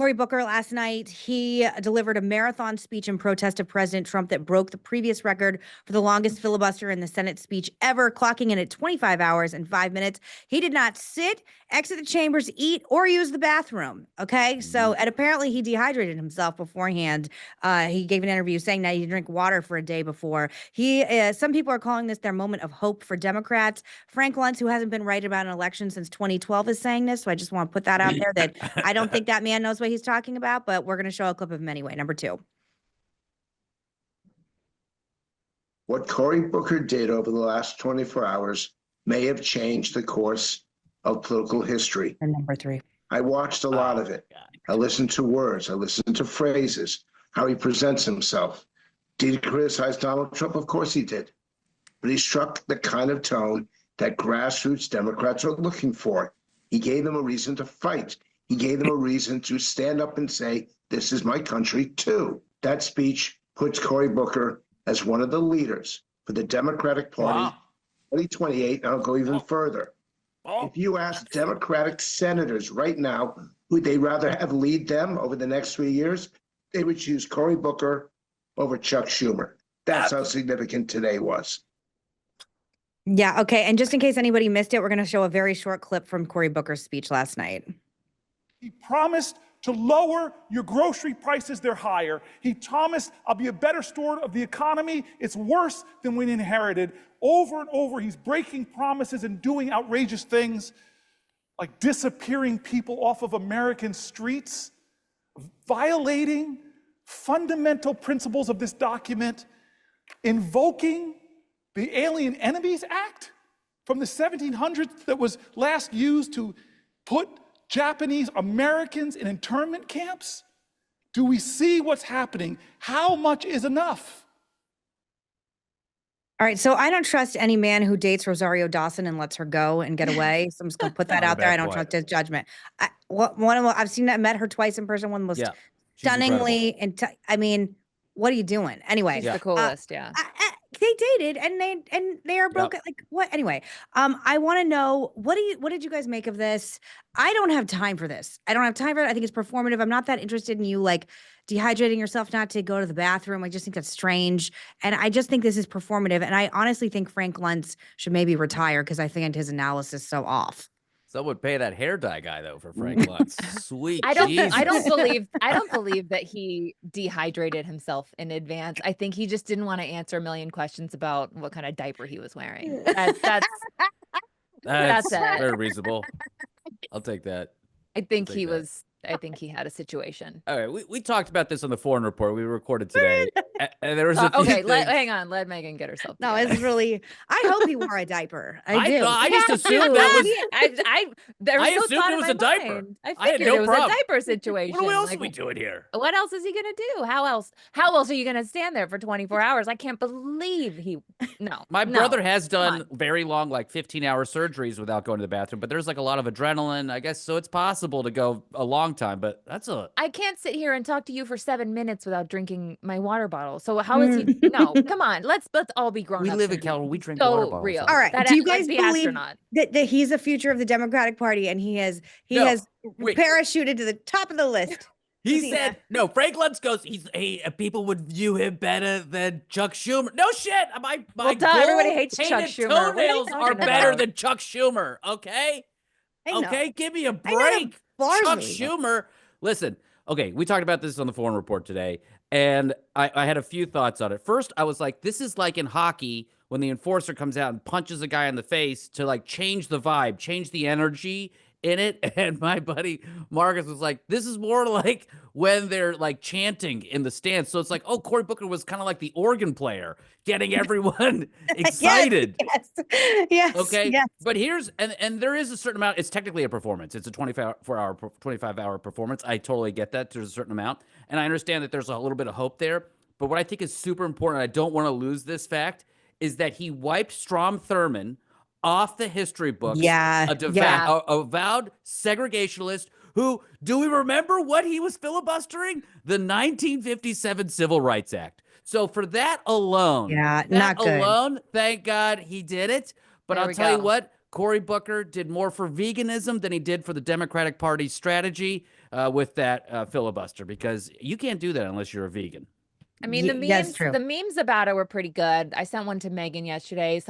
Cory Booker last night. He delivered a marathon speech in protest of President Trump that broke the previous record for the longest filibuster in the Senate speech ever, clocking in at 25 hours and 5 minutes. He did not sit, exit the chambers, eat, or use the bathroom. Okay. So, and apparently he dehydrated himself beforehand. He gave an interview saying that he drank water for a day before. Some people are calling this their moment of hope for Democrats. Frank Luntz, who hasn't been right about an election since 2012, is saying this. So I just want to put that out there that I don't think that man knows what he's talking about, but we're going to show a clip of him anyway. Number 2. What Cory Booker did over the last 24 hours may have changed the course of political history. And number 3. I watched a lot of it. I listened to words. I listened to phrases, how he presents himself. Did he criticize Donald Trump? Of course he did. But he struck the kind of tone that grassroots Democrats are looking for. He gave them a reason to fight. He gave them a reason to stand up and say, this is my country too. That speech puts Cory Booker as one of the leaders for the Democratic Party, 2028, and I'll go even further. If you ask Democratic senators right now who they'd rather have lead them over the next 3 years, they would choose Cory Booker over Chuck Schumer. That's how significant today was. Yeah, okay. And just in case anybody missed it, we're going to show a very short clip from Cory Booker's speech last night. He promised to lower your grocery prices, they're higher. He promised, I'll be a better steward of the economy. It's worse than we inherited. Over and over, he's breaking promises and doing outrageous things like disappearing people off of American streets, violating fundamental principles of this document, invoking the Alien Enemies Act from the 1700s that was last used to put Japanese Americans in internment camps? Do we see what's happening? How much is enough? All right, so I don't trust any man who dates Rosario Dawson and lets her go and get away. So I'm just gonna put that out there. I don't trust his judgment. I've seen that, met her twice in person. One of the most stunningly, and I mean, what are you doing anyway? She's the coolest, they dated and they are broken. Like what? Anyway, I want to know what did you guys make of this? I don't have time for this. I don't have time for it. I think it's performative. I'm not that interested in you like dehydrating yourself not to go to the bathroom. I just think that's strange. And I just think this is performative. And I honestly think Frank Luntz should maybe retire because I think his analysis is so off. Someone would pay that hair dye guy though for Frank Luntz. Sweet. I don't believe that he dehydrated himself in advance. I think he just didn't want to answer a million questions about what kind of diaper he was wearing. That's very reasonable. I'll take that. I think he had a situation. All right, we talked about this on the Foreign Report. We recorded today, and there was a few okay. things. Hang on, let Meghan get herself. No, it's really. I hope he wore a diaper. I do. I just assumed that was. I assumed it was a diaper. I figured it was a diaper situation. What else are we doing here? What else is he gonna do? How else are you gonna stand there for 24 hours? I can't believe My brother has done very long, like 15-hour surgeries without going to the bathroom, but there's like a lot of adrenaline, I guess, so it's possible to go a long time, but I can't sit here and talk to you for 7 minutes without drinking my water bottle. So how is he? No, come on. Let's all be grown up. We live in California. We drink water bottles. Real. All right. Do you guys believe that he's the future of the Democratic Party and he has parachuted to the top of the list? He said, no, Frank Luntz goes, people would view him better than Chuck Schumer. No shit. My everybody hates Chuck Schumer. Toenails are better than Chuck Schumer. Okay. Okay. Give me a break. Chuck Schumer. Listen, okay, we talked about this on the Foreign Report today, and I had a few thoughts on it. First, I was like, this is like in hockey when the enforcer comes out and punches a guy in the face to like change the vibe, change the energy in it. And my buddy Marcus was like, this is more like when they're like chanting in the stands. So it's like, oh, Cory Booker was kind of like the organ player, getting everyone excited. Yes. Okay. Yes. But and there is a certain amount. It's technically a performance. It's a 25-hour performance. I totally get that. There's a certain amount. And I understand that there's a little bit of hope there. But what I think is super important, I don't want to lose this fact, is that he wiped Strom Thurmond off the history books. A avowed segregationalist who, do we remember what he was filibustering? The 1957 Civil Rights Act. So for that alone, not good. Thank God he did it. But I'll tell you what, Cory Booker did more for veganism than he did for the Democratic Party's strategy. with that filibuster, because you can't do that unless you're a vegan. I mean, the memes about it were pretty good. I sent one to Megan yesterday.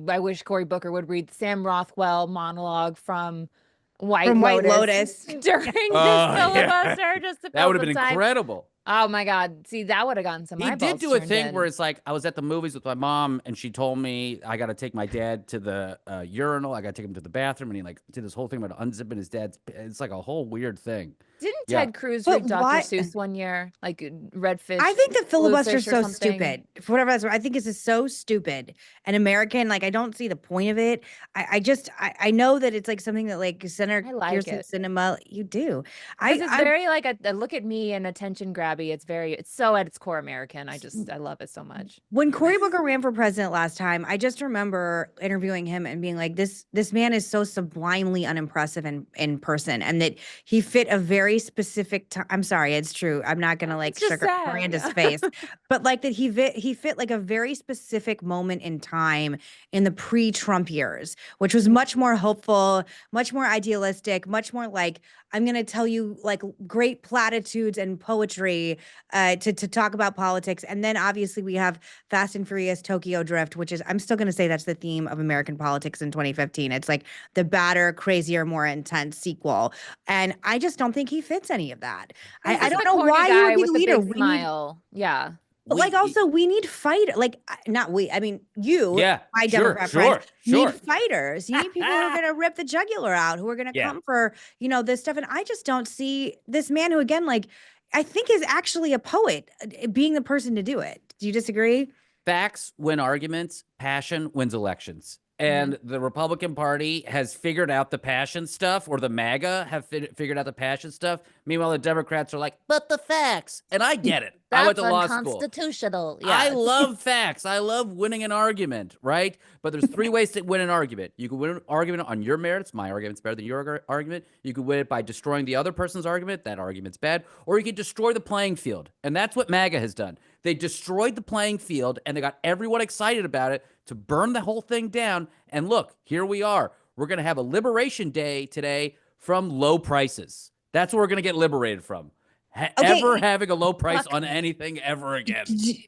I wish Cory Booker would read Sam Rothwell monologue from White Lotus during this filibuster. Just to that would have been incredible. Oh my God. See, that would have gotten some eyeballs. He did do a thing where it's like, I was at the movies with my mom and she told me I got to take my dad to the urinal. I got to take him to the bathroom. And he like did this whole thing about unzipping his dad's. It's like a whole weird thing. Didn't Ted Cruz read Dr. Seuss one year? Like Redfish? I think the filibuster is so stupid. For whatever that's, I think this is so stupid and American. Like, I don't see the point of it. I know that it's like something that like Senator Kirsten Sinema, you do. It's very like a look at me and attention grabby. It's so at its core American. I love it so much. When Cory Booker ran for president last time, I just remember interviewing him and being like, this man is so sublimely unimpressive in person, and that he fit a very specific time. I'm sorry, it's true. I'm not gonna like sugar Miranda's face, but like that he fit like a very specific moment in time in the pre-Trump years, which was much more hopeful, much more idealistic, much more like, I'm going to tell you like great platitudes and poetry to talk about politics. And then obviously we have Fast and Furious Tokyo Drift, which is, I'm still going to say that's the theme of American politics in 2015. It's like the badder, crazier, more intense sequel. And I just don't think he fits any of that. I don't know why he would be leader. Smile. Yeah. But like also we need fighter, like not we, I mean you, my Democrat friends, need fighters. You need people who are going to rip the jugular out, who are going to come for, this stuff. And I just don't see this man who, again, like I think is actually a poet being the person to do it. Do you disagree? Facts win arguments, passion wins elections. And the Republican Party has figured out the passion stuff, or the MAGA have figured out the passion stuff. Meanwhile, the Democrats are like, but the facts. And I get it. I went to law school. That's unconstitutional. Yeah. I love facts. I love winning an argument, right? But there's three ways to win an argument. You can win an argument on your merits. My argument's better than your argument. You can win it by destroying the other person's argument. That argument's bad. Or you can destroy the playing field. And that's what MAGA has done. They destroyed the playing field, and they got everyone excited about it to burn the whole thing down. And look, here we are. We're going to have a liberation day today from low prices. That's what we're going to get liberated from. Ever having a low price on anything ever again.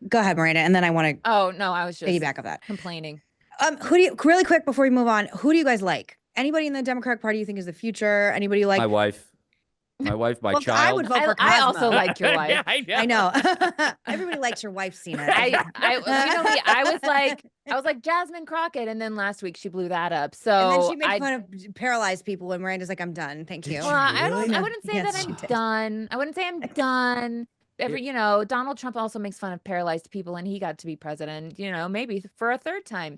Go ahead, Miranda, and then I want to. Oh no, I was just piggyback of that. Complaining. Who do you really quick before we move on? Who do you guys like? Anybody in the Democratic Party you think is the future? Anybody you like? My wife. My child. I would vote for Cosmo. I also like your wife. Yeah, I know. Everybody likes your wife, Cena. I was like Jasmine Crockett, and then last week she blew that up. So and then she made fun of paralyzed people, and Miranda's like, "I'm done, thank you." Well, I wouldn't say that I'm done. I wouldn't say I'm done. Donald Trump also makes fun of paralyzed people, and he got to be president. Maybe for a third time.